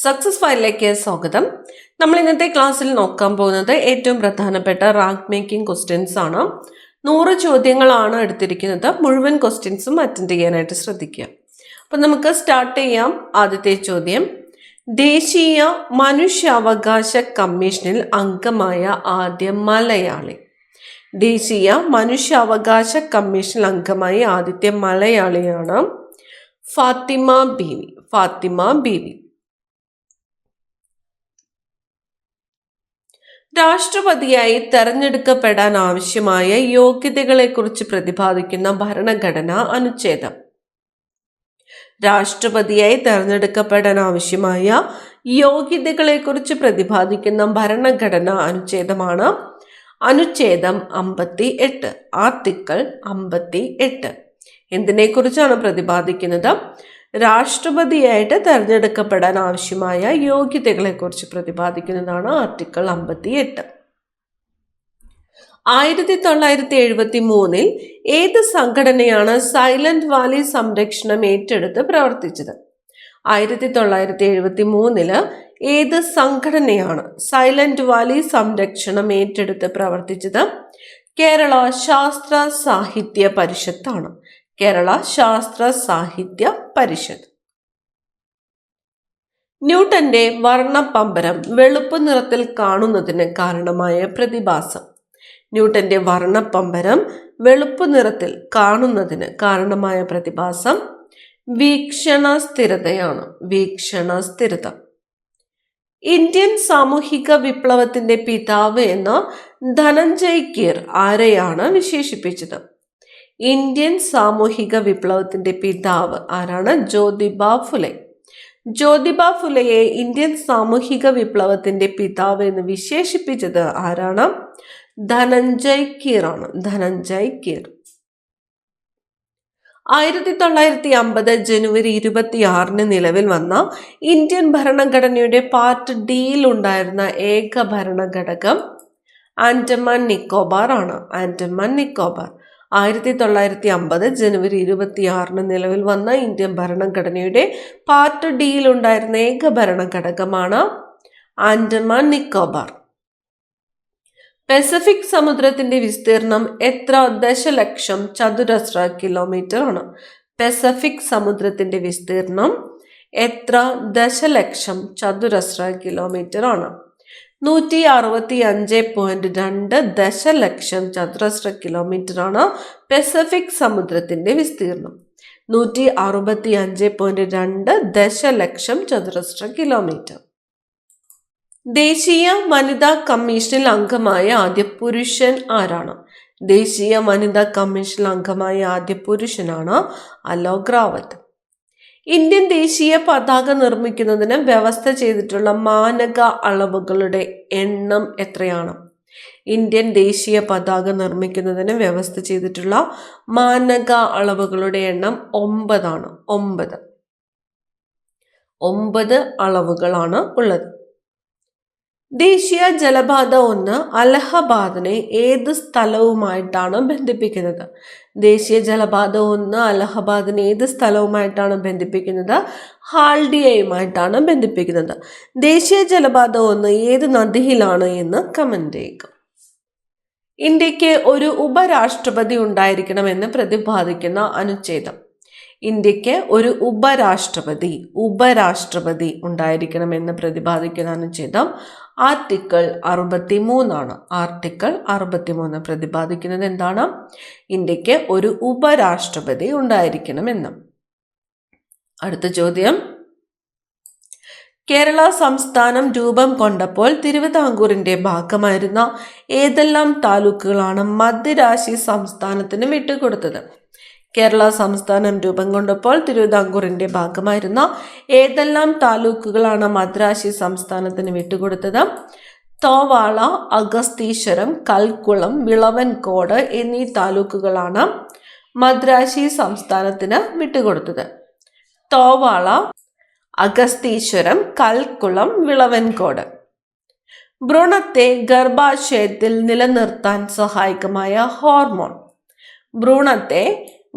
Success ഫയലിലേക്ക് സ്വാഗതം. നമ്മൾ ഇന്നത്തെ ക്ലാസ്സിൽ നോക്കാൻ പോകുന്നത് ഏറ്റവും പ്രധാനപ്പെട്ട റാങ്ക് മേക്കിംഗ് ക്വസ്റ്റ്യൻസ് ആണ്. 100 ചോദ്യങ്ങളാണ് എടുത്തിരിക്കുന്നത്. മുഴുവൻ ക്വസ്റ്റ്യൻസും അറ്റൻഡ് ചെയ്യാനായിട്ട് ശ്രദ്ധിക്കുക. അപ്പം നമുക്ക് സ്റ്റാർട്ട് ചെയ്യാം. ആദ്യത്തെ ചോദ്യം, ദേശീയ മനുഷ്യാവകാശ കമ്മീഷനിൽ അംഗമായ ആദ്യ മലയാളി. ദേശീയ മനുഷ്യാവകാശ കമ്മീഷനിൽ അംഗമായ ആദ്യത്തെ മലയാളിയാണ് ഫാത്തിമ ബീവി. ഫാത്തിമ ബീവി. രാഷ്ട്രപതിയായി തെരഞ്ഞെടുക്കപ്പെടാൻ ആവശ്യമായ യോഗ്യതകളെക്കുറിച്ച് പ്രതിപാദിക്കുന്ന ഭരണഘടനാ അനുച്ഛേദം. രാഷ്ട്രപതിയായി തെരഞ്ഞെടുക്കപ്പെടാൻ ആവശ്യമായ യോഗ്യതകളെക്കുറിച്ച് പ്രതിപാദിക്കുന്ന ഭരണഘടനാ അനുച്ഛേദമാണ് അനുച്ഛേദം 58, ആർട്ടിക്കിൾ 58. എന്തിനെക്കുറിച്ചാണ് പ്രതിപാദിക്കുന്നത്? രാഷ്ട്രപതിയായിട്ട് തെരഞ്ഞെടുക്കപ്പെടാൻ ആവശ്യമായ യോഗ്യതകളെക്കുറിച്ച് പ്രതിപാദിക്കുന്നതാണ് ആർട്ടിക്കിൾ 58. 1973 ഏത് സംഘടനയാണ് സൈലന്റ് വാലി സംരക്ഷണം ഏറ്റെടുത്ത് പ്രവർത്തിച്ചത്? 1973 ഏത് സംഘടനയാണ് സൈലന്റ് വാലി സംരക്ഷണം ഏറ്റെടുത്ത് പ്രവർത്തിച്ചത്? കേരള ശാസ്ത്ര സാഹിത്യ പരിഷത്താണ്. കേരള ശാസ്ത്ര സാഹിത്യ പരിഷത്ത്. ന്യൂട്ടന്റെ വർണ്ണപ്പമ്പരം വെളുപ്പ് നിറത്തിൽ കാണുന്നതിന് കാരണമായ പ്രതിഭാസം. ന്യൂട്ടന്റെ വർണ്ണപ്പമ്പരം വെളുപ്പ് നിറത്തിൽ കാണുന്നതിന് കാരണമായ പ്രതിഭാസം വീക്ഷണ സ്ഥിരതയാണ്. വീക്ഷണ സ്ഥിരത. ഇന്ത്യൻ സാമൂഹിക വിപ്ലവത്തിന്റെ പിതാവ് എന്ന ധനഞ്ജയ് കീർ ആരെയാണ് വിശേഷിപ്പിച്ചത്? ഇന്ത്യൻ സാമൂഹിക വിപ്ലവത്തിന്റെ പിതാവ് ആരാണ്? ജ്യോതിബ ഫുലെ. ജ്യോതിബ ഫുലെയെ ഇന്ത്യൻ സാമൂഹിക വിപ്ലവത്തിന്റെ പിതാവ് എന്ന് വിശേഷിപ്പിച്ചത് ആരാണ്? ധനഞ്ജയ് കീർ ആണ്. ധനഞ്ജയ് കീർ. 1950 ജനുവരി 26 നിലവിൽ വന്ന ഇന്ത്യൻ ഭരണഘടനയുടെ പാർട്ട് ഡിയിൽ ഉണ്ടായിരുന്ന ഏക ഭരണഘടകം ആൻഡമാൻ നിക്കോബാർ ആണ്. ആൻഡമാൻ നിക്കോബാർ. 1950 ജനുവരി 26 നിലവിൽ വന്ന ഇന്ത്യൻ ഭരണഘടനയുടെ പാർട്ട് ഡിയിൽ ഉണ്ടായിരുന്ന ഏക ഭരണഘടകമാണ് ആൻഡമാൻ നിക്കോബാർ. പസഫിക് സമുദ്രത്തിന്റെ വിസ്തീർണം എത്ര ദശലക്ഷം ചതുരശ്ര കിലോമീറ്റർ ആണ്? പസഫിക് സമുദ്രത്തിന്റെ വിസ്തീർണം എത്ര ദശലക്ഷം ചതുരശ്ര കിലോമീറ്റർ ആണ്? 165.2 ദശലക്ഷം ചതുരശ്ര കിലോമീറ്റർ ആണ് പസഫിക് സമുദ്രത്തിന്റെ വിസ്തീർണം. 165.2 ദശലക്ഷം ചതുരശ്ര കിലോമീറ്റർ. ദേശീയ വനിതാ കമ്മീഷനിൽ അംഗമായ ആദ്യ പുരുഷൻ ആരാണ്? ദേശീയ വനിതാ കമ്മീഷനിൽ അംഗമായ ആദ്യ പുരുഷനാണ് അലോക് റാവത്ത്. ഇന്ത്യൻ ദേശീയ പതാക നിർമ്മിക്കുന്നതിന് വ്യവസ്ഥ ചെയ്തിട്ടുള്ള മാനക അളവുകളുടെ എണ്ണം എത്രയാണ്? ഇന്ത്യൻ ദേശീയ പതാക നിർമ്മിക്കുന്നതിന് വ്യവസ്ഥ ചെയ്തിട്ടുള്ള മാനക അളവുകളുടെ എണ്ണം 9 ആണ്. 9 അളവുകളാണ് ഉള്ളത്. ദേശീയ ജലപാത 1 അലഹബാദിനെ ഏത് സ്ഥലവുമായിട്ടാണ് ബന്ധിപ്പിക്കുന്നത്? ദേശീയ ജലപാത 1 അലഹബാദിനെ ഏത് സ്ഥലവുമായിട്ടാണ് ബന്ധിപ്പിക്കുന്നത്? ഹാൽഡിയയുമായിട്ടാണ് ബന്ധിപ്പിക്കുന്നത്. ദേശീയ ജലപാത 1 ഏത് നദിയിലാണ് എന്ന് കമന്റ് ചെയ്യുക. ഇന്ത്യക്ക് ഒരു ഉപരാഷ്ട്രപതി ഉണ്ടായിരിക്കണമെന്ന് പ്രതിപാദിക്കുന്ന അനുച്ഛേദം. ഇന്ത്യക്ക് ഒരു ഉപരാഷ്ട്രപതി ഉണ്ടായിരിക്കണമെന്ന് പ്രതിപാദിക്കുന്ന അനുച്ഛേദം ആർട്ടിക്കിൾ 63 ആണ്. ആർട്ടിക്കിൾ 63 പ്രതിപാദിക്കുന്നത് എന്താണ്? ഇന്ത്യക്ക് ഒരു ഉപരാഷ്ട്രപതി ഉണ്ടായിരിക്കണമെന്ന്. അടുത്ത ചോദ്യം, കേരള സംസ്ഥാനം രൂപം കൊണ്ടപ്പോൾ തിരുവിതാംകൂറിന്റെ ഭാഗമായിരുന്ന ഏതെല്ലാം താലൂക്കുകളാണ് മദ്രാശി സംസ്ഥാനത്തിന് വിട്ടുകൊടുത്തത്? കേരള സംസ്ഥാനം രൂപം കൊണ്ടപ്പോൾ തിരുവിതാംകൂറിന്റെ ഭാഗമായിരുന്ന ഏതെല്ലാം താലൂക്കുകളാണ് മദ്രാശി സംസ്ഥാനത്തിന് വിട്ടുകൊടുത്തത്? തോവാള, അഗസ്തീശ്വരം, കൽക്കുളം, വിളവൻകോട് എന്നീ താലൂക്കുകളാണ് മദ്രാശി സംസ്ഥാനത്തിന് വിട്ടുകൊടുത്തത്. തോവാള, അഗസ്തീശ്വരം, കൽക്കുളം, വിളവൻകോട്. ഭ്രൂണത്തെ ഗർഭാശയത്തിൽ നിലനിർത്താൻ സഹായകമായ ഹോർമോൺ. ഭ്രൂണത്തെ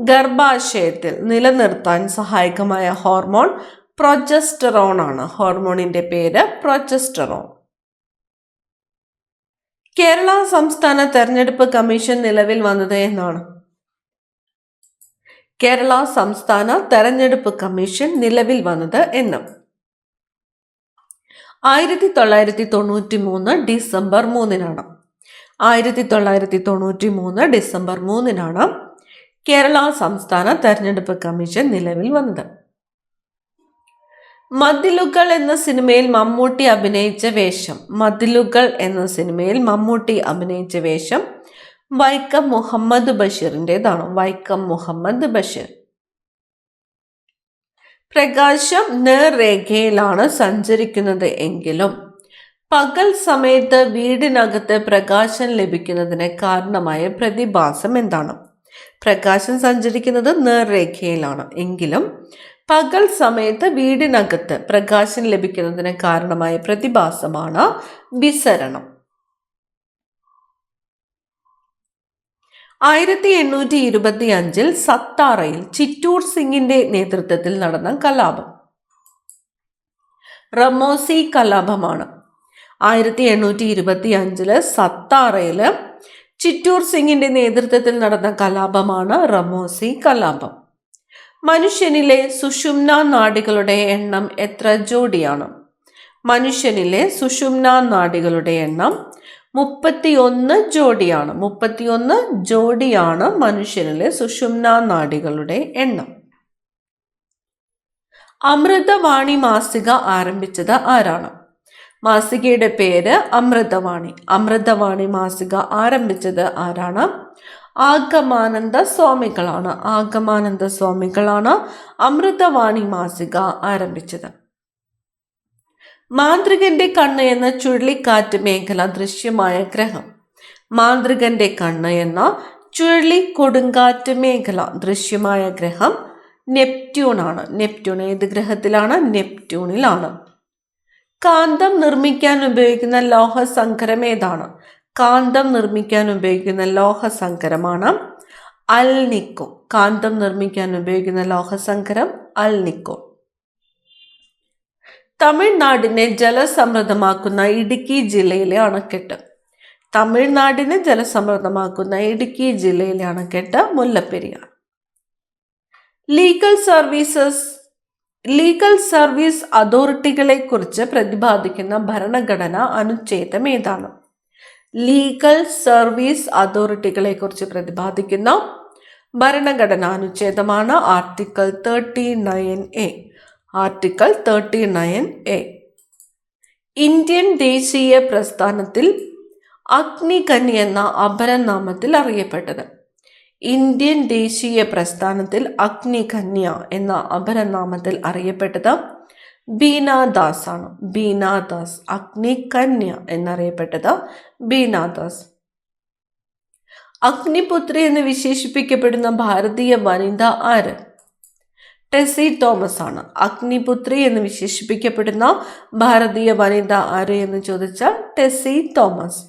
ഗർഭാശയത്തിൽ നിലനിർത്താൻ സഹായകമായ ഹോർമോൺ പ്രൊജസ്റ്ററോൺ ആണ്. ഹോർമോണിന്റെ പേര് പ്രൊജസ്റ്ററോൺ. കേരള സംസ്ഥാന തെരഞ്ഞെടുപ്പ് കമ്മീഷൻ നിലവിൽ വന്നത് എന്നാണ്? കേരള സംസ്ഥാന തെരഞ്ഞെടുപ്പ് കമ്മീഷൻ നിലവിൽ വന്നത് എന്ന് 1993 ഡിസംബർ 3-നാണ്. 1993 ഡിസംബർ 3-നാണ് കേരള സംസ്ഥാന തെരഞ്ഞെടുപ്പ് കമ്മീഷൻ നിലവിൽ വന്നത്. മതിലുകൾ എന്ന സിനിമയിൽ മമ്മൂട്ടി അഭിനയിച്ച വേഷം. മതിലുകൾ എന്ന സിനിമയിൽ മമ്മൂട്ടി അഭിനയിച്ച വേഷം വൈക്കം മുഹമ്മദ് ബഷീറിൻ്റെതാണ്. വൈക്കം മുഹമ്മദ് ബഷീർ. പ്രകാശം നേർരേഖയിലാണ് സഞ്ചരിക്കുന്നത് എങ്കിലും പകൽ സമയത്ത് വീടിനകത്ത് പ്രകാശം ലഭിക്കുന്നതിന് കാരണമായ പ്രതിഭാസം എന്താണ്? പ്രകാശം സഞ്ചരിക്കുന്നത് നേർരേഖയിലാണ് എങ്കിലും പകൽ സമയത്ത് വീടിനകത്ത് പ്രകാശം ലഭിക്കുന്നതിന് കാരണമായ പ്രതിഭാസമാണ് വിസരണം. 1825 സത്താറയിൽ ചിറ്റൂർ സിംഗിന്റെ നേതൃത്വത്തിൽ നടന്ന കലാപം. റമോസി കലാപമാണ്. 1825 സത്താറയില് ചിറ്റൂർ സിംഗിന്റെ നേതൃത്വത്തിൽ നടന്ന കലാപമാണ് റമോസി കലാപം. മനുഷ്യനിലെ സുഷുമ്ന നാഡികളുടെ എണ്ണം എത്ര ജോഡിയാണ്? മനുഷ്യനിലെ സുഷുമ്ന നാഡികളുടെ എണ്ണം 31 ജോഡിയാണ്. 31 ജോഡിയാണ് മനുഷ്യനിലെ സുഷുമ്ന നാഡികളുടെ എണ്ണം. അമൃതവാണി മാസിക ആരംഭിച്ചത് ആരാണ്? മാസികയുടെ പേര് അമൃതവാണി. അമൃതവാണി മാസിക ആരംഭിച്ചത് ആരാണ്? ആഗമാനന്ദ സ്വാമികളാണ്. ആഗമാനന്ദ സ്വാമികളാണ് അമൃതവാണി മാസിക ആരംഭിച്ചത്. മാന്ത്രികന്റെ കണ്ണ് എന്ന ചുഴലിക്കാറ്റ് മേഖല ദൃശ്യമായ ഗ്രഹം. മാന്ത്രികന്റെ കണ്ണ് എന്ന ചുഴലിക്കൊടുങ്കാറ്റ് മേഖല ദൃശ്യമായ ഗ്രഹം നെപ്റ്റ്യൂൺ ആണ്. നെപ്റ്റ്യൂൺ ഏത് ഗ്രഹത്തിലാണ്? നെപ്റ്റ്യൂണിലാണ്. കാന്തം നിർമ്മിക്കാൻ ഉപയോഗിക്കുന്ന ലോഹസങ്കരം ഏതാണ്? കാന്തം നിർമ്മിക്കാൻ ഉപയോഗിക്കുന്ന ലോഹസങ്കരമാണ് അൽനിക്കോ. കാന്തം നിർമ്മിക്കാൻ ഉപയോഗിക്കുന്ന ലോഹസങ്കരം അൽനിക്കോ. തമിഴ്നാടിനെ ജലസമൃദ്ധമാക്കുന്ന ഇടുക്കി ജില്ലയിലെ അണക്കെട്ട്. തമിഴ്നാടിനെ ജലസമൃദ്ധമാക്കുന്ന ഇടുക്കി ജില്ലയിലെ അണക്കെട്ട് മുല്ലപ്പെരിയാർ. ലീഗൽ സർവീസ് അതോറിറ്റികളെ കുറിച്ച് പ്രതിപാദിക്കുന്ന ഭരണഘടന അനുച്ഛേദം ഏതാണ്? ലീഗൽ സർവീസ് അതോറിറ്റികളെ കുറിച്ച് പ്രതിപാദിക്കുന്ന ഭരണഘടനാ അനുച്ഛേദമാണ് article 39A. Article 39A. Indian ദേശീയ പ്രസ്ഥാനത്തിൽ അഗ്നികന്യ എന്ന അപരനാമത്തിൽ അറിയപ്പെട്ടത്. ഇന്ത്യൻ ദേശീയ പ്രസ്ഥാനത്തിൽ അഗ്നികന്യ എന്ന അപരനാമത്തിൽ അറിയപ്പെട്ടത് ബീനാദാസ് ആണ്. ബീനാദാസ്. അഗ്നികന്യ എന്നറിയപ്പെട്ടത് ബീനാദാസ്. അഗ്നിപുത്രി എന്ന് വിശേഷിപ്പിക്കപ്പെടുന്ന ഭാരതീയ വനിത ആര്? ടെസി തോമസ് ആണ്. അഗ്നിപുത്രി എന്ന് വിശേഷിപ്പിക്കപ്പെടുന്ന ഭാരതീയ വനിത ആര് എന്ന് ചോദിച്ചാൽ ടെസി തോമസ്.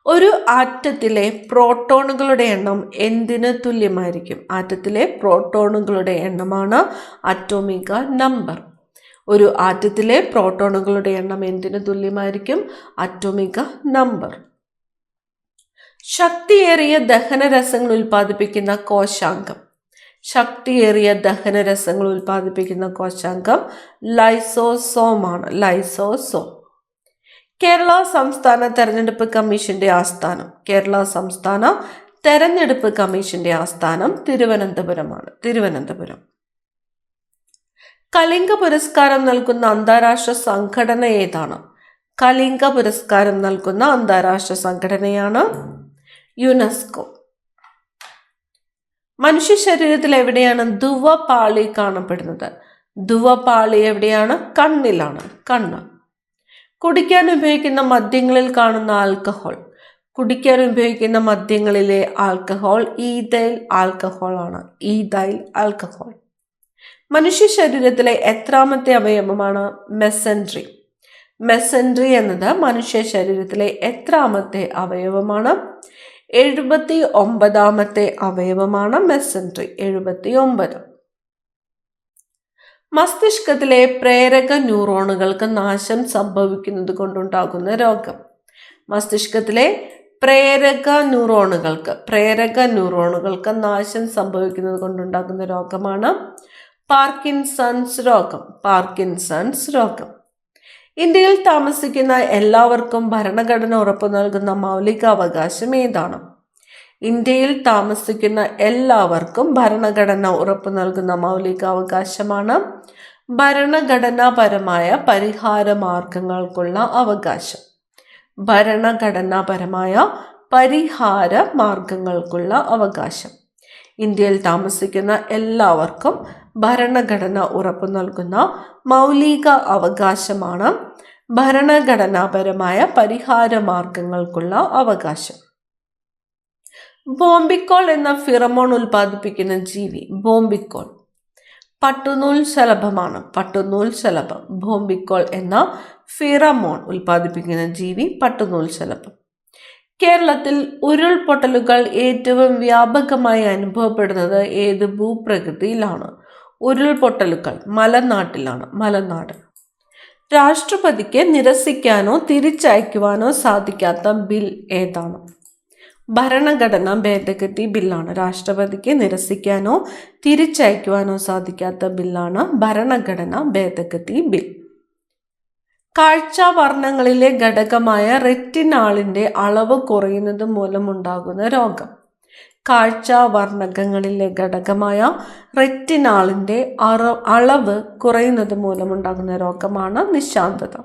ഒരു ആറ്റത്തിലെ പ്രോട്ടോണുകളുടെ എണ്ണം എന്തിന് തുല്യമായിരിക്കും? ആറ്റത്തിലെ പ്രോട്ടോണുകളുടെ എണ്ണമാണ് അറ്റോമിക നമ്പർ. ഒരു ആറ്റത്തിലെ പ്രോട്ടോണുകളുടെ എണ്ണം എന്തിന് തുല്യമായിരിക്കും? അറ്റോമിക നമ്പർ. ശക്തിയേറിയ ദഹനരസങ്ങൾ ഉൽപ്പാദിപ്പിക്കുന്ന കോശാംഗം. ശക്തിയേറിയ ദഹനരസങ്ങൾ ഉൽപ്പാദിപ്പിക്കുന്ന കോശാംഗം ലൈസോസോം ആണ്. ലൈസോസോം. കേരള സംസ്ഥാന തെരഞ്ഞെടുപ്പ് കമ്മീഷന്റെ ആസ്ഥാനം. കേരള സംസ്ഥാന തെരഞ്ഞെടുപ്പ് കമ്മീഷന്റെ ആസ്ഥാനം തിരുവനന്തപുരമാണ്. തിരുവനന്തപുരം. കലിംഗ പുരസ്കാരം നൽകുന്ന അന്താരാഷ്ട്ര സംഘടന ഏതാണ്? കലിംഗ പുരസ്കാരം നൽകുന്ന അന്താരാഷ്ട്ര സംഘടനയാണ് യുനെസ്കോ. മനുഷ്യ ശരീരത്തിൽ എവിടെയാണ് ധുവപാളി കാണപ്പെടുന്നത്? ധുവപാളി എവിടെയാണ്? കണ്ണിലാണ്. കണ്ണ്. കുടിക്കാൻ ഉപയോഗിക്കുന്ന മദ്യങ്ങളിൽ കാണുന്ന ആൽക്കഹോൾ. കുടിക്കാൻ ഉപയോഗിക്കുന്ന മദ്യങ്ങളിലെ ആൽക്കഹോൾ ഈഥൈൽ ആൽക്കഹോൾ ആണ്. Ethyl alcohol. മനുഷ്യ ശരീരത്തിലെ എത്രാമത്തെ അവയവമാണ് മെസൻട്രി? മെസൻട്രി എന്നത് മനുഷ്യ ശരീരത്തിലെ എത്രാമത്തെ അവയവമാണ്? 79ാമത്തെ അവയവമാണ് മെസൻട്രി. 79. മസ്തിഷ്കത്തിലെ പ്രേരക ന്യൂറോണുകൾക്ക് നാശം സംഭവിക്കുന്നത് കൊണ്ടുണ്ടാകുന്ന രോഗം. മസ്തിഷ്കത്തിലെ പ്രേരക ന്യൂറോണുകൾക്ക് നാശം സംഭവിക്കുന്നത് കൊണ്ടുണ്ടാകുന്ന രോഗമാണ് പാർക്കിൻസൺസ് രോഗം. ഇന്ത്യയിൽ താമസിക്കുന്ന എല്ലാവർക്കും ഭരണഘടന ഉറപ്പു നൽകുന്ന മൗലികാവകാശം ഏതാണ്? ഇന്ത്യയിൽ താമസിക്കുന്ന എല്ലാവർക്കും ഭരണഘടന ഉറപ്പു നൽകുന്ന മൗലികാവകാശമാണ് ഭരണഘടനാപരമായ പരിഹാര മാർഗങ്ങൾക്കുള്ള അവകാശം. ഇന്ത്യയിൽ താമസിക്കുന്ന എല്ലാവർക്കും ഭരണഘടന ഉറപ്പു നൽകുന്ന മൗലിക അവകാശമാണ് ഭരണഘടനാപരമായ പരിഹാര മാർഗങ്ങൾക്കുള്ള അവകാശം. ബോംബിക്കോൾ എന്ന ഫിറമോൺ ഉൽപ്പാദിപ്പിക്കുന്ന ജീവി. ബോംബിക്കോൾ പട്ടുനൂൽ ശലഭമാണ്. ബോംബിക്കോൾ എന്ന ഫിറമോൺ ഉൽപ്പാദിപ്പിക്കുന്ന ജീവി പട്ടുനൂൽ ശലഭം. കേരളത്തിൽ ഉരുൾപൊട്ടലുകൾ ഏറ്റവും വ്യാപകമായി അനുഭവപ്പെടുന്നത് ഏത് ഭൂപ്രകൃതിയിലാണ്? ഉരുൾപൊട്ടലുകൾ മലനാട്. രാഷ്ട്രപതിക്ക് നിരസിക്കാനോ തിരിച്ചയക്കുവാനോ സാധിക്കാത്ത ബിൽ ഏതാണ്? ഭരണഘടനാ ഭേദഗതി ബില്ലാണ്. രാഷ്ട്രപതിക്ക് നിരസിക്കാനോ തിരിച്ചയക്കുവാനോ സാധിക്കാത്ത ബില്ലാണ് ഭരണഘടനാ ഭേദഗതി ബിൽ. കാഴ്ചാവർണ്ണങ്ങളിലെ ഘടകമായ റെറ്റിനാളിന്റെ അളവ് കുറയുന്നത് മൂലമുണ്ടാകുന്ന രോഗം. കാഴ്ചാവർണ്ണകങ്ങളിലെ ഘടകമായ റെറ്റിനാളിന്റെ അളവ് കുറയുന്നത് മൂലമുണ്ടാകുന്ന രോഗമാണ് നിശാന്തത.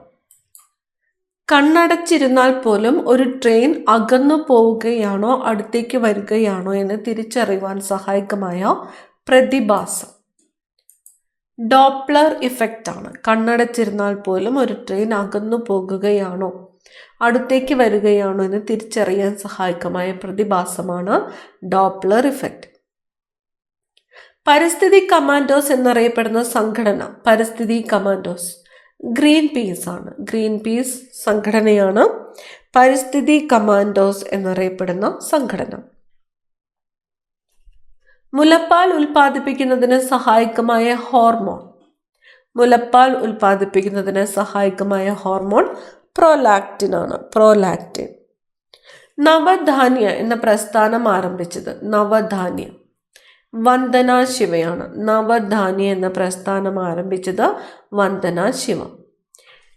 കണ്ണടച്ചിരുന്നാൽ പോലും ഒരു ട്രെയിൻ അകന്നു പോവുകയാണോ അടുത്തേക്ക് വരികയാണോ എന്ന് തിരിച്ചറിയുവാൻ സഹായകമായ പ്രതിഭാസം ഡോപ്ലർ ഇഫക്റ്റ് ആണ്. കണ്ണടച്ചിരുന്നാൽ പോലും ഒരു ട്രെയിൻ അകന്നു പോകുകയാണോ അടുത്തേക്ക് വരികയാണോ എന്ന് തിരിച്ചറിയാൻ സഹായകമായ പ്രതിഭാസമാണ് ഡോപ്ലർ ഇഫക്റ്റ്. പരിസ്ഥിതി കമാൻഡോസ് എന്നറിയപ്പെടുന്ന സംഘടന. ഗ്രീൻ പീസ് സംഘടനയാണ് പരിസ്ഥിതി കമാൻഡോസ് എന്നറിയപ്പെടുന്ന സംഘടന. മുലപ്പാൽ ഉൽപ്പാദിപ്പിക്കുന്നതിന് സഹായകമായ ഹോർമോൺ പ്രോലാക്റ്റിൻ ആണ്. നവധാന്യ എന്ന പ്രസ്ഥാനം ആരംഭിച്ചത് വന്ദന ശിവയാണ്. നവധാന്യ എന്ന പ്രസ്ഥാനം ആരംഭിച്ചത് വന്ദന ശിവ.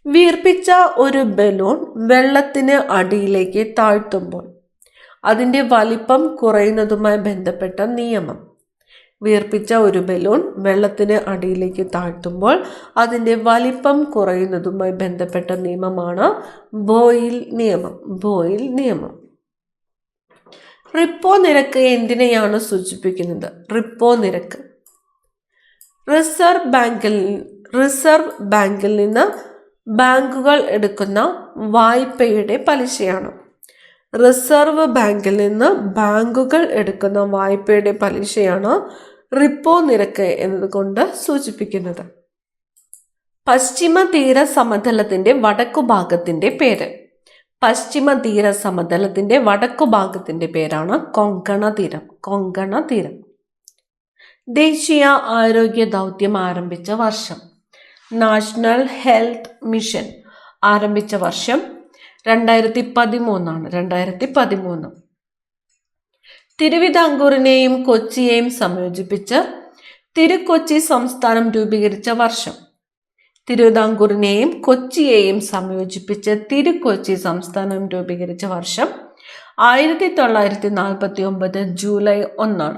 വീർപ്പിച്ച ഒരു ബലൂൺ വെള്ളത്തിന് അടിയിലേക്ക് താഴ്ത്തുമ്പോൾ അതിൻ്റെ വലിപ്പം കുറയുന്നതുമായി ബന്ധപ്പെട്ട നിയമം. വീർപ്പിച്ച ഒരു ബലൂൺ വെള്ളത്തിന് അടിയിലേക്ക് താഴ്ത്തുമ്പോൾ അതിൻ്റെ വലിപ്പം കുറയുന്നതുമായി ബന്ധപ്പെട്ട നിയമമാണ് ബോയിൽ നിയമം. റിപ്പോ നിരക്ക് എന്തിനെയാണ് സൂചിപ്പിക്കുന്നത്? റിസർവ് ബാങ്കിൽ നിന്ന് ബാങ്കുകൾ എടുക്കുന്ന വായ്പയുടെ പലിശയാണ്. റിപ്പോ നിരക്ക് എന്നതുകൊണ്ട് സൂചിപ്പിക്കുന്നത്. പശ്ചിമ തീര സമതലത്തിന്റെ വടക്കുഭാഗത്തിന്റെ പേരാണ് കൊങ്കണ തീരം. ദേശീയ ആരോഗ്യ ദൗത്യം ആരംഭിച്ച വർഷം. നാഷണൽ ഹെൽത്ത് മിഷൻ ആരംഭിച്ച വർഷം 2013. തിരുവിതാംകൂറിനെയും കൊച്ചിയെയും സംയോജിപ്പിച്ച് തിരുക്കൊച്ചി സംസ്ഥാനം രൂപീകരിച്ച വർഷം. 1949 ജൂലൈ 1.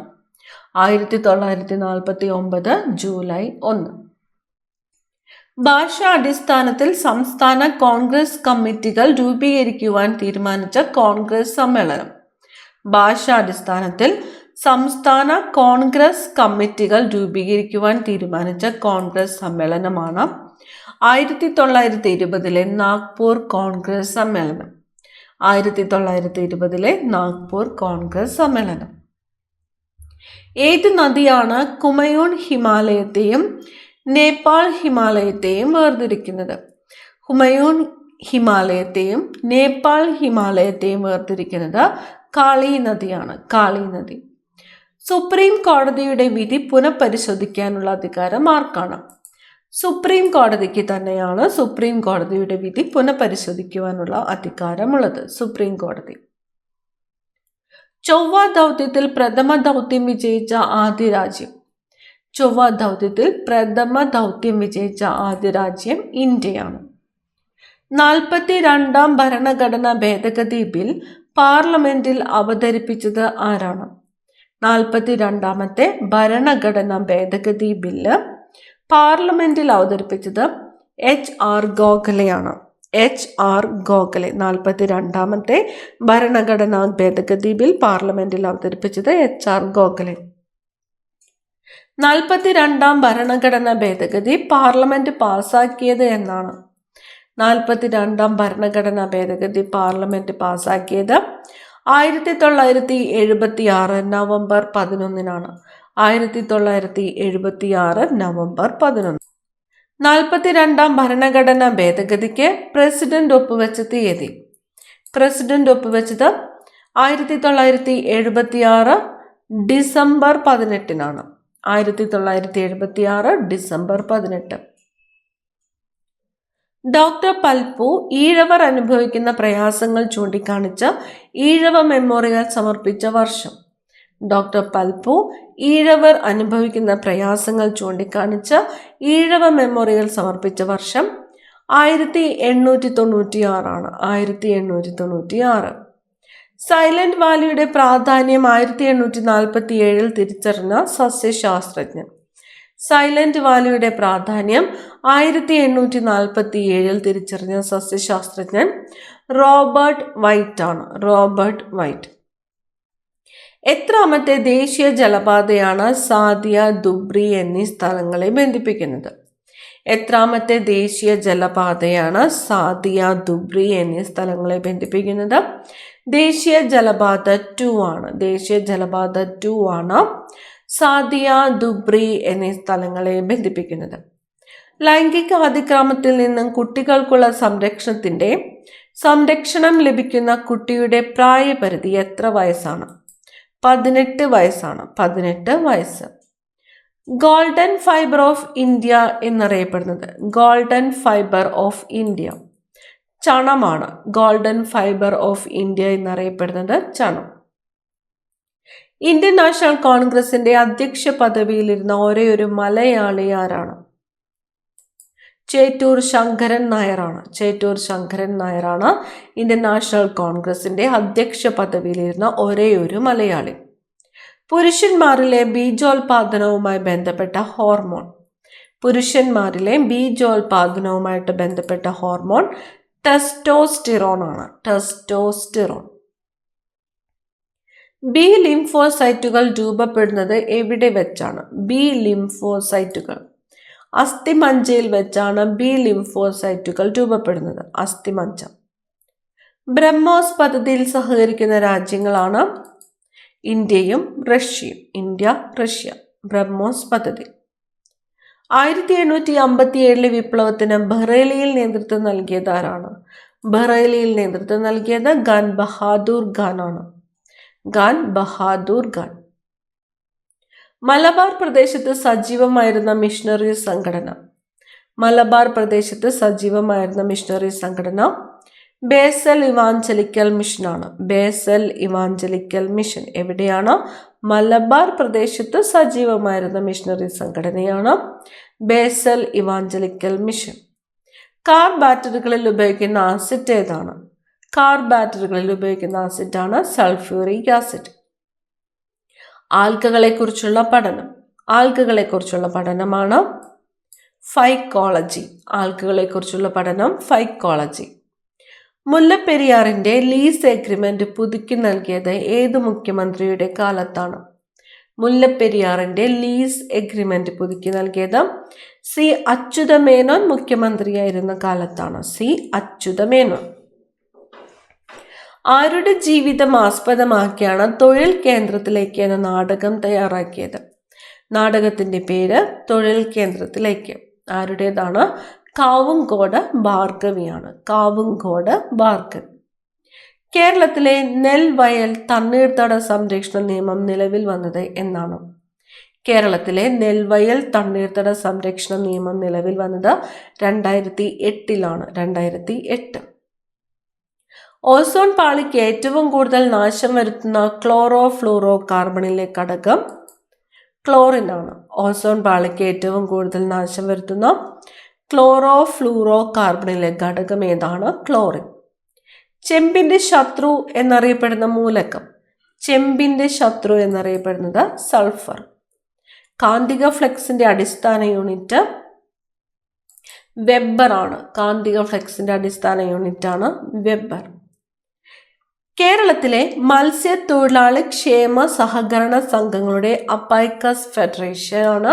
1949 ജൂലൈ 1. ഭാഷാടിസ്ഥാനത്തിൽ സംസ്ഥാന കോൺഗ്രസ് കമ്മിറ്റികൾ രൂപീകരിക്കുവാൻ തീരുമാനിച്ച കോൺഗ്രസ് സമ്മേളനം. ഭാഷാടിസ്ഥാനത്തിൽ സംസ്ഥാന കോൺഗ്രസ് കമ്മിറ്റികൾ രൂപീകരിക്കുവാൻ തീരുമാനിച്ച കോൺഗ്രസ് സമ്മേളനമാണ് 1920 നാഗ്പൂർ കോൺഗ്രസ് സമ്മേളനം. 1920 നാഗ്പൂർ കോൺഗ്രസ് സമ്മേളനം. ഏത് നദിയാണ് കുമയൂൺ ഹിമാലയത്തെയും നേപ്പാൾ ഹിമാലയത്തെയും വേർതിരിക്കുന്നത്? ഹുമയൂൺ ഹിമാലയത്തെയും നേപ്പാൾ ഹിമാലയത്തെയും വേർതിരിക്കുന്നത് കാളി നദിയാണ്. സുപ്രീം കോടതിയുടെ വിധി പുനഃപരിശോധിക്കാനുള്ള അധികാരം ആർക്കാണ്? സുപ്രീം കോടതിക്ക് തന്നെയാണ് സുപ്രീം കോടതിയുടെ വിധി പുനഃപരിശോധിക്കുവാനുള്ള അധികാരമുള്ളത്. സുപ്രീം കോടതി. ചൊവ്വ ദൗത്യത്തിൽ പ്രഥമ ദൗത്യം വിജയിച്ച ആദ്യ രാജ്യം. ചൊവ്വ ദൗത്യത്തിൽ പ്രഥമ ദൗത്യം വിജയിച്ച ആദ്യ രാജ്യം ഇന്ത്യയാണ്. 42ാം ഭരണഘടനാ ഭേദഗതി ബിൽ പാർലമെന്റിൽ അവതരിപ്പിച്ചത് ആരാണ്? 42ാമത്തെ ഭരണഘടനാ ഭേദഗതി ബില്ല് പാർലമെന്റിൽ അവതരിപ്പിച്ചത് HR ഗോഖലെയാണ്. HR ഗോഖലെ. 42ാമത്തെ ഭരണഘടനാ ഭേദഗതി ബിൽ പാർലമെന്റിൽ അവതരിപ്പിച്ചത് HR ഗോഖലെ. 42ാം ഭരണഘടനാ ഭേദഗതി പാർലമെന്റ് പാസാക്കിയത് എന്നാണ്? 42ാം ഭരണഘടനാ ഭേദഗതി പാർലമെന്റ് പാസാക്കിയത് 1976 നവംബർ 11-നാണ്. 1976 നവംബർ 11. 42ാം ഭരണഘടനാ ഭേദഗതിക്ക് പ്രസിഡന്റ് ഒപ്പുവെച്ച തീയതി. പ്രസിഡന്റ് ഒപ്പുവെച്ചത് 1976 ഡിസംബർ 18-നാണ്. 1976 ഡിസംബർ 18. ഡോക്ടർ പൽപ്പു ഈഴവർ അനുഭവിക്കുന്ന പ്രയാസങ്ങൾ ചൂണ്ടിക്കാണിച്ച് ഈഴവ മെമ്മോറിയൽ സമർപ്പിച്ച വർഷം. ഡോക്ടർ പൽപ്പു ഈഴവർ അനുഭവിക്കുന്ന പ്രയാസങ്ങൾ ചൂണ്ടിക്കാണിച്ച് ഈഴവ മെമ്മോറിയൽ സമർപ്പിച്ച വർഷം 1896 1896. സൈലന്റ് വാലിയുടെ പ്രാധാന്യം 1847 തിരിച്ചറിഞ്ഞ സസ്യശാസ്ത്രജ്ഞൻ. സൈലന്റ് വാലിയുടെ പ്രാധാന്യം 1847 തിരിച്ചറിഞ്ഞ സസ്യശാസ്ത്രജ്ഞൻ റോബർട്ട് വൈറ്റ് ആണ്. Robert white. എത്രാമത്തെ ദേശീയ ജലപാതയാണ് സാദിയ, ദുബ്രി എന്നീ സ്ഥലങ്ങളെ ബന്ധിപ്പിക്കുന്നത്? എത്രാമത്തെ ദേശീയ ജലപാതയാണ് സാദിയ, ദുബ്രി എന്നീ സ്ഥലങ്ങളെ ബന്ധിപ്പിക്കുന്നത്? ദേശീയ ജലപാത 2 ആണ്. ദേശീയ ജലപാത 2 ആണ് സാദിയ, ദുബ്രി എന്നീ സ്ഥലങ്ങളെ ബന്ധിപ്പിക്കുന്നത്. ലൈംഗിക അതിക്രമത്തിൽ നിന്നും കുട്ടികൾക്കുള്ള സംരക്ഷണം ലഭിക്കുന്ന കുട്ടിയുടെ പ്രായപരിധി എത്ര വയസ്സാണ്? 18 വയസ്സാണ്. 18 വയസ്സ്. ഗോൾഡൻ ഫൈബർ ഓഫ് ഇന്ത്യ എന്നറിയപ്പെടുന്നത്. ഗോൾഡൻ ഫൈബർ ഓഫ് ഇന്ത്യ ചണമാണ്. ഗോൾഡൻ ഫൈബർ ഓഫ് ഇന്ത്യ എന്നറിയപ്പെടുന്നത് ചണം. ഇന്ത്യൻ നാഷണൽ കോൺഗ്രസിന്റെ അധ്യക്ഷ പദവിയിലിരുന്ന ഒരേയൊരു മലയാളി ആരാണ്? ചേറ്റൂർ ശങ്കരൻ നായരാണ്. ചേറ്റൂർ ശങ്കരൻ നായരാണ് ഇന്ത്യൻ നാഷണൽ കോൺഗ്രസിന്റെ അധ്യക്ഷ പദവിയിലിരുന്ന ഒരേയൊരു മലയാളി. പുരുഷന്മാരിലെ ബീജോൽപാദനവുമായി ബന്ധപ്പെട്ട ഹോർമോൺ. പുരുഷന്മാരിലെ ബീജോൽപാദനവുമായിട്ട് ബന്ധപ്പെട്ട ഹോർമോൺ ടെസ്റ്റോസ്റ്റിറോൺ ആണ്. ടെസ്റ്റോസ്റ്റിറോൺ. ബി ലിംഫോസൈറ്റുകൾ രൂപപ്പെടുന്നത് എവിടെ വെച്ചാണ്? ബി ലിംഫോസൈറ്റുകൾ അസ്ഥിമജ്ജയിൽ വെച്ചാണ് ബി ലിംഫോസൈറ്റുകൾ രൂപപ്പെടുന്നത്. അസ്ഥിമജ്ജ. ബ്രഹ്മോസ് പദ്ധതിയിൽ സഹകരിക്കുന്ന രാജ്യങ്ങളാണ് ഇന്ത്യയും റഷ്യയും. India, Russia. ബ്രഹ്മോസ് പദ്ധതി. 1857 വിപ്ലവത്തിന് ബറേലിയിൽ നേതൃത്വം നൽകിയത് ആരാണ്? ബറേലിയിൽ നേതൃത്വം നൽകിയത് ഖാൻ ബഹാദൂർ ഖാൻ ആണ്. ഖാൻ ബഹാദൂർ ഖാൻ. മലബാർ പ്രദേശത്ത് സജീവമായിരുന്ന മിഷണറി സംഘടന. മലബാർ പ്രദേശത്ത് സജീവമായിരുന്ന മിഷണറി സംഘടന ബേസൽ ഇവാഞ്ചലിക്കൽ മിഷനാണ്. Basel evangelical mission. എവിടെയാണ്? മലബാർ പ്രദേശത്ത് സജീവമായിരുന്ന മിഷണറി സംഘടനയാണ് ബേസൽ ഇവാഞ്ചലിക്കൽ മിഷൻ. കാർ ബാറ്ററികളിൽ ഉപയോഗിക്കുന്ന ആസിഡ് ഏതാണ്? കാർ ബാറ്ററികളിൽ ഉപയോഗിക്കുന്ന ആസിഡാണ് സൾഫ്യൂറിക് ആസിഡ്. ആൽഗകളെ കുറിച്ചുള്ള പഠനം. ആൽഗകളെ കുറിച്ചുള്ള പഠനമാണ് ഫൈക്കോളജി. ആൽഗകളെ കുറിച്ചുള്ള പഠനം ഫൈക്കോളജി. മുല്ലപ്പെരിയാറിന്റെ ലീസ് എഗ്രിമെന്റ് പുതുക്കി നൽകിയത് ഏത് മുഖ്യമന്ത്രിയുടെ കാലത്താണ്? മുല്ലപ്പെരിയാറിന്റെ ലീസ് എഗ്രിമെന്റ് പുതുക്കി നൽകിയത് സി അച്യുതമേനോൻ മുഖ്യമന്ത്രിയായിരുന്ന കാലത്താണ്. സി അച്യുതമേനോൻ. ആരുടെ ജീവിതം ആസ്പദമാക്കിയാണ് തൊഴിൽ കേന്ദ്രത്തിലേക്ക് എന്ന നാടകം തയ്യാറാക്കിയത്? നാടകത്തിന്റെ പേര് തൊഴിൽ കേന്ദ്രത്തിലേക്ക്. ആരുടേതാണ്? കാവുങ്കോട് ഭാർഗവിയാണ്. കാവുങ്കോട് ഭാർഗവി. കേരളത്തിലെ നെൽവയൽ തണ്ണീർത്തട സംരക്ഷണ നിയമം നിലവിൽ വന്നത് എന്നാണ്? കേരളത്തിലെ നെൽവയൽ തണ്ണീർത്തട സംരക്ഷണ നിയമം നിലവിൽ വന്നത് 2008 2008. ഓസോൺ പാളിക്ക് ഏറ്റവും കൂടുതൽ നാശം വരുത്തുന്ന ക്ലോറോ ഫ്ലൂറോ കാർബണിലെ ഘടകം ക്ലോറിൻ ആണ്. ഓസോൺ പാളിക്ക് ഏറ്റവും കൂടുതൽ നാശം വരുത്തുന്ന ക്ലോറോ ഫ്ലൂറോ കാർബണിലെ ഘടകം ഏതാണ്? ക്ലോറിൻ. ചെമ്പിന്റെ ശത്രു എന്നറിയപ്പെടുന്ന മൂലകം, ചെമ്പിന്റെ ശത്രു എന്നറിയപ്പെടുന്നത് സൾഫർ. കാന്തിക ഫ്ലക്സിന്റെ അടിസ്ഥാന യൂണിറ്റ് വെബർ ആണ്. കാന്തിക ഫ്ലക്സിന്റെ അടിസ്ഥാന യൂണിറ്റ് ആണ് വെബർ. കേരളത്തിലെ മത്സ്യത്തൊഴിലാളി ക്ഷേമ സഹകരണ സംഘങ്ങളുടെ അബൈക്കസ് ഫെഡറേഷൻ ആണ്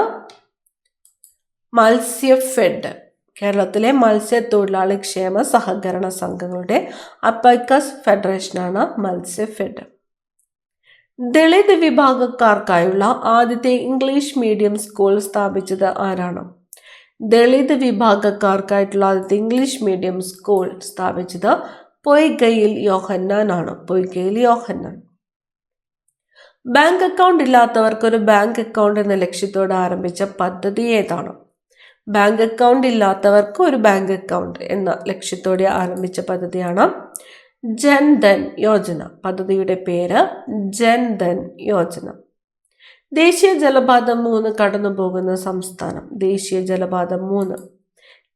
മത്സ്യഫെഡ്. കേരളത്തിലെ മത്സ്യത്തൊഴിലാളി ക്ഷേമ സഹകരണ സംഘങ്ങളുടെ അബൈക്കസ് ഫെഡറേഷനാണ് മത്സ്യഫെഡ്. ദളിത് വിഭാഗക്കാർക്കായുള്ള ആദ്യത്തെ ഇംഗ്ലീഷ് മീഡിയം സ്കൂൾ സ്ഥാപിച്ചത് ആരാണ്? ദളിത് വിഭാഗക്കാർക്കായിട്ടുള്ള ആദ്യത്തെ ഇംഗ്ലീഷ് മീഡിയം സ്കൂൾ സ്ഥാപിച്ചത് പൊയ്കയിൽ യോഹന്നാൻ ആണ്. പൊയ്കയിൽ യോഹന്നാൻ. ബാങ്ക് അക്കൗണ്ട് ഇല്ലാത്തവർക്ക് ഒരു ബാങ്ക് അക്കൗണ്ട് എന്ന ലക്ഷ്യത്തോടെ ആരംഭിച്ച പദ്ധതി ഏതാണ്? ബാങ്ക് അക്കൗണ്ട് ഇല്ലാത്തവർക്ക് ഒരു ബാങ്ക് അക്കൗണ്ട് എന്ന ലക്ഷ്യത്തോടെ ആരംഭിച്ച പദ്ധതിയാണ് ജൻധൻ യോജന. പദ്ധതിയുടെ പേര് ജൻധൻ യോജന. ദേശീയ ജലപാത 3 കടന്നു പോകുന്ന സംസ്ഥാനം. ദേശീയ ജലപാത 3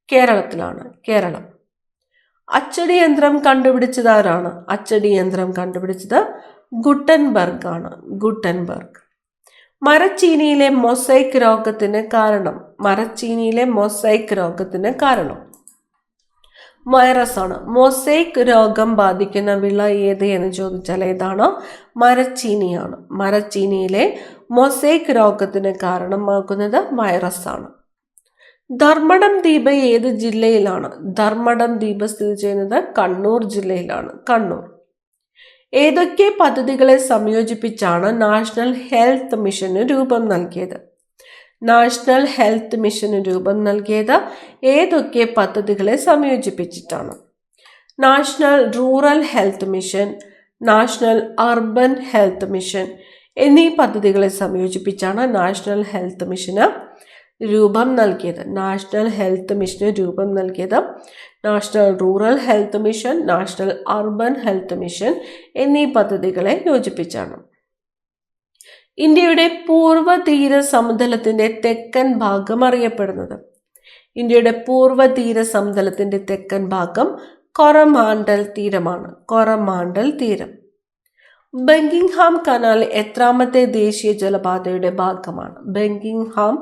കേരളത്തിലാണ്. കേരളം. അച്ചടി യന്ത്രം കണ്ടുപിടിച്ചത് ആരാണ്? അച്ചടി യന്ത്രം കണ്ടുപിടിച്ചത് ഗുട്ടൻബർഗ് ആണ്. ഗുട്ടൻബർഗ്. മരച്ചീനിയിലെ മൊസൈക്ക് രോഗത്തിന് കാരണം. മരച്ചീനിയിലെ മൊസൈക്ക് രോഗത്തിന് കാരണം വൈറസ് ആണ്. മൊസൈക്ക് രോഗം ബാധിക്കുന്ന വിള ഏത് എന്ന് ചോദിച്ചാൽ ഏതാണ്? മരച്ചീനിയാണ്. മരച്ചീനിയിലെ മൊസൈക്ക് രോഗത്തിന് കാരണമാകുന്നത് വൈറസ് ആണ്. ധർമ്മടം ദ്വീപ് ഏത് ജില്ലയിലാണ്? ധർമ്മടം ദ്വീപ് സ്ഥിതി ചെയ്യുന്നത് കണ്ണൂർ ജില്ലയിലാണ്. കണ്ണൂർ. ഏതൊക്കെ പദ്ധതികളെ സംയോജിപ്പിച്ചാണ് നാഷണൽ ഹെൽത്ത് മിഷന് രൂപം നൽകിയത്? നാഷണൽ ഹെൽത്ത് മിഷന് രൂപം നൽകിയത് ഏതൊക്കെ പദ്ധതികളെ സംയോജിപ്പിച്ചിട്ടാണ്? National rural health mission, national urban health mission എന്നീ പദ്ധതികളെ സംയോജിപ്പിച്ചാണ് നാഷണൽ ഹെൽത്ത് മിഷന് രൂപം നൽകിയത്. നാഷണൽ ഹെൽത്ത് മിഷന് രൂപം നൽകിയത് national rural health mission, national urban health mission എന്നീ പദ്ധതികളെ യോജിപ്പിച്ചാണ്. ഇന്ത്യയുടെ പൂർവ്വ തീര സമതലത്തിന്റെ തെക്കൻ ഭാഗം അറിയപ്പെടുന്നത്. ഇന്ത്യയുടെ പൂർവ്വ തീര സമതലത്തിന്റെ തെക്കൻ ഭാഗം കൊറമാണ്ടൽ തീരമാണ്. കൊറമാണ്ടൽ തീരം. ബക്കിംഗ്ഹാം കനാൽ എത്രാമത്തെ ദേശീയ ജലപാതയുടെ ഭാഗമാണ്? ബക്കിംഗ്ഹാം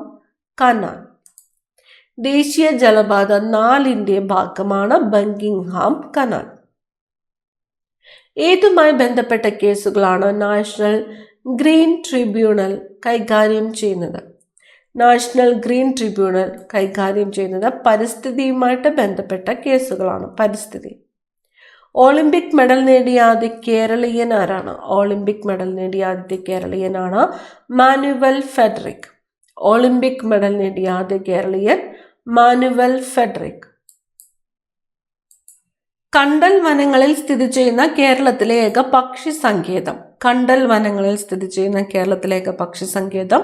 കനാൽ ദേശീയ ജലപാത 4ന്റെ ഭാഗമാണ് ബക്കിംഗ്ഹാം കനാൽ. ഏതുമായി ബന്ധപ്പെട്ട കേസുകളാണ് നാഷണൽ ഗ്രീൻ ട്രിബ്യൂണൽ കൈകാര്യം ചെയ്യുന്നത്? നാഷണൽ ഗ്രീൻ ട്രിബ്യൂണൽ കൈകാര്യം ചെയ്യുന്നത് പരിസ്ഥിതിയുമായിട്ട് ബന്ധപ്പെട്ട കേസുകളാണ്. പരിസ്ഥിതി. ഒളിമ്പിക് മെഡൽ നേടിയ ആദ്യ കേരളീയൻ ആരാണ്? ഒളിമ്പിക് മെഡൽ നേടിയ ആദ്യത്തെ കേരളീയനാണ് മാനുവൽ ഫെഡറിക്. ഒളിമ്പിക് മെഡൽ നേടിയ ആദ്യ കേരളീയൻ മാനുവൽ ഫെഡറിക്. കണ്ടൽ വനങ്ങളിൽ സ്ഥിതി ചെയ്യുന്ന കേരളത്തിലെ ഏക പക്ഷി സങ്കേതം. കണ്ടൽ വനങ്ങളിൽ സ്ഥിതി ചെയ്യുന്ന കേരളത്തിലെ ഏക പക്ഷി സങ്കേതം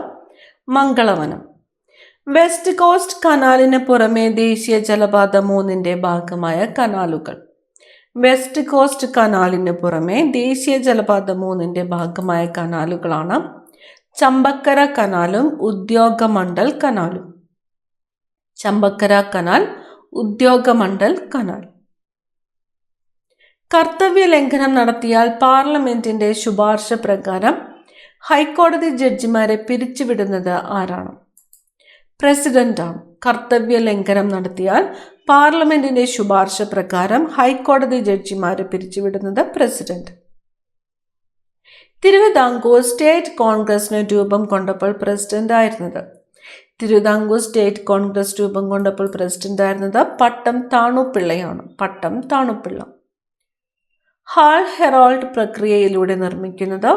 മംഗളവനം. വെസ്റ്റ് കോസ്റ്റ് കനാലിന് പുറമെ ദേശീയ ജലപാത 3ന്റെ ഭാഗമായ കനാലുകൾ. വെസ്റ്റ് കോസ്റ്റ് കനാലിന് പുറമെ ദേശീയ ജലപാത 3ന്റെ ഭാഗമായ കനാലുകളാണ് ചമ്പക്കര കനാലും ഉദ്യോഗമണ്ഡൽ കനാലും. Champakkara canal, Udyogamandal canal. കർത്തവ്യ ലംഘനം നടത്തിയാൽ പാർലമെന്റിന്റെ ശുപാർശ പ്രകാരം ഹൈക്കോടതി ജഡ്ജിമാരെ പിരിച്ചുവിടുന്നത് ആരാണ്? പ്രസിഡന്റ് ആണ്. കർത്തവ്യ ലംഘനം നടത്തിയാൽ പാർലമെന്റിന്റെ ശുപാർശ പ്രകാരം ഹൈക്കോടതി ജഡ്ജിമാരെ പിരിച്ചുവിടുന്നത് പ്രസിഡന്റ്. തിരുവിതാംകൂർ സ്റ്റേറ്റ് കോൺഗ്രസിന് രൂപം കൊണ്ടപ്പോൾ പ്രസിഡന്റ് ആയിരുന്നത്. തിരുവിതാംകൂർ സ്റ്റേറ്റ് കോൺഗ്രസ് രൂപം കൊണ്ടപ്പോൾ പ്രസിഡന്റ് ആയിരുന്നത് പട്ടം താണുപിള്ളയാണ്. പട്ടം താണുപിള്ള. ഹാൾ ഹെറാൾഡ് പ്രക്രിയയിലൂടെ നിർമ്മിക്കുന്നത്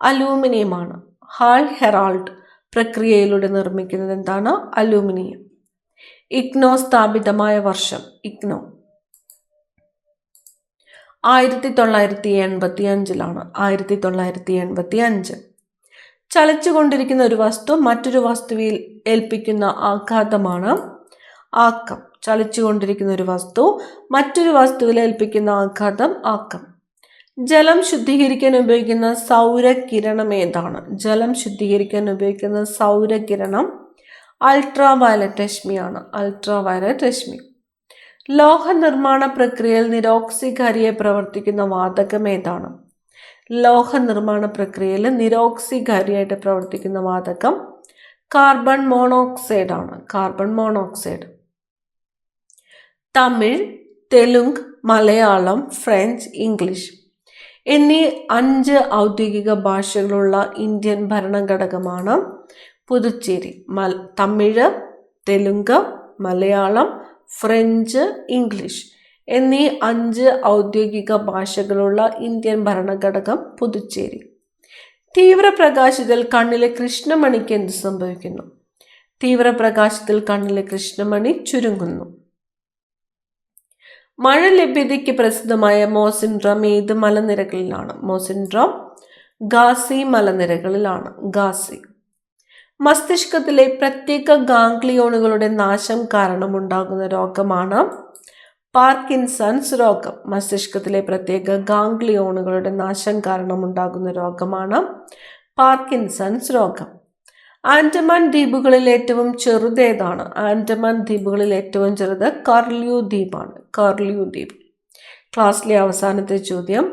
അലൂമിനിയമാണ്. ഹാൾ ഹെറാൾഡ് പ്രക്രിയയിലൂടെ നിർമ്മിക്കുന്നത് എന്താണ്? അലൂമിനിയം. ഇഗ്നോ സ്ഥാപിതമായ വർഷം. ഇഗ്നോ 1985 1985. ചലിച്ചുകൊണ്ടിരിക്കുന്ന ഒരു വസ്തു മറ്റൊരു വസ്തുവിൽ ഏൽപ്പിക്കുന്ന ആഘാതമാണ് ആക്കം. ചലിച്ചുകൊണ്ടിരിക്കുന്ന ഒരു വസ്തു മറ്റൊരു വസ്തുവിൽ ഏൽപ്പിക്കുന്ന ആഘാതം ആക്കം. ജലം ശുദ്ധീകരിക്കാൻ ഉപയോഗിക്കുന്ന സൗരകിരണം ഏതാണ്? ജലം ശുദ്ധീകരിക്കാൻ ഉപയോഗിക്കുന്ന സൗരകിരണം അൾട്രാവയലറ്റ് രശ്മിയാണ്. അൾട്രാവയലറ്റ് രശ്മി. ലോഹ നിർമ്മാണ പ്രക്രിയയിൽ നിരോക്സികാരിയായി പ്രവർത്തിക്കുന്ന വാതകം ഏതാണ്? ലോഹ നിർമ്മാണ പ്രക്രിയയിൽ നിരോക്സികാരിയായിട്ട് പ്രവർത്തിക്കുന്ന വാതകം കാർബൺ മോണോക്സൈഡ് ആണ്. Carbon monoxide. Tamil, Telugu, Malayalam, French, English എന്നീ 5 ഔദ്യോഗിക ഭാഷകളുള്ള ഇന്ത്യൻ ഭരണഘടകമാണ് പുതുച്ചേരി. തമിഴ്, തെലുങ്ക്, മലയാളം, ഫ്രഞ്ച്, ഇംഗ്ലീഷ് എന്നീ 5 ഔദ്യോഗിക ഭാഷകളുള്ള ഇന്ത്യൻ ഭരണഘടകം പുതുച്ചേരി. തീവ്രപ്രകാശത്തിൽ കണ്ണിലെ കൃഷ്ണമണിക്ക് എന്ത് സംഭവിക്കുന്നു? തീവ്രപ്രകാശത്തിൽ കണ്ണിലെ കൃഷ്ണമണി ചുരുങ്ങുന്നു. മഴ ലഭ്യതയ്ക്ക് പ്രസിദ്ധമായ മോസിൻഡ്രം ഏത് മലനിരകളിലാണ്? മോസിൻഡ്രം ഖാസി മലനിരകളിലാണ്. ഖാസി. മസ്തിഷ്കത്തിലെ പ്രത്യേക ഗാംഗ്ലിയോണുകളുടെ നാശം കാരണമുണ്ടാകുന്ന രോഗമാണ് പാർക്കിൻസൺസ് രോഗം. മസ്തിഷ്കത്തിലെ പ്രത്യേക ഗാംഗ്ലിയോണുകളുടെ നാശം കാരണമുണ്ടാകുന്ന രോഗമാണ് പാർക്കിൻസൺസ് രോഗം. ആൻഡമാൻ ദ്വീപുകളിൽ ഏറ്റവും ചെറുത് ഏതാണ്? ആൻഡമാൻ ദ്വീപുകളിൽ ഏറ്റവും ചെറുത് കർലിയു ദ്വീപാണ്. കർലിയു ദ്വീപ്. ക്ലാസ്സിലെ അവസാനത്തെ ചോദ്യം.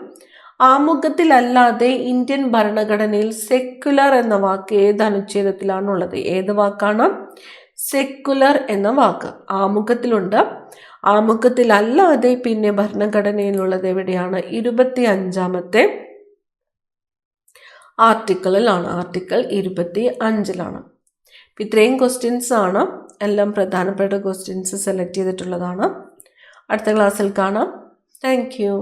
ആമുഖത്തിലല്ലാതെ ഇന്ത്യൻ ഭരണഘടനയിൽ സെക്യുലർ എന്ന വാക്ക് ഏത് അനുച്ഛേദത്തിലാണുള്ളത്? ഏത് വാക്കാണ്? സെക്യുലർ എന്ന വാക്ക് ആമുഖത്തിലുണ്ട്. ആമുഖത്തിലല്ലാതെ പിന്നെ ഭരണഘടനയിലുള്ളത് എവിടെയാണ്? 25ാമത്തെ ആർട്ടിക്കിളിലാണ്. ആർട്ടിക്കിൾ 25ലാണ്. ഇത്രയും ക്വസ്റ്റ്യൻസ് ആണ്. എല്ലാം പ്രധാനപ്പെട്ട ക്വസ്റ്റ്യൻസ് സെലക്ട് ചെയ്തിട്ടുള്ളതാണ്. അടുത്ത ക്ലാസ്സിൽ കാണാം. Thank you.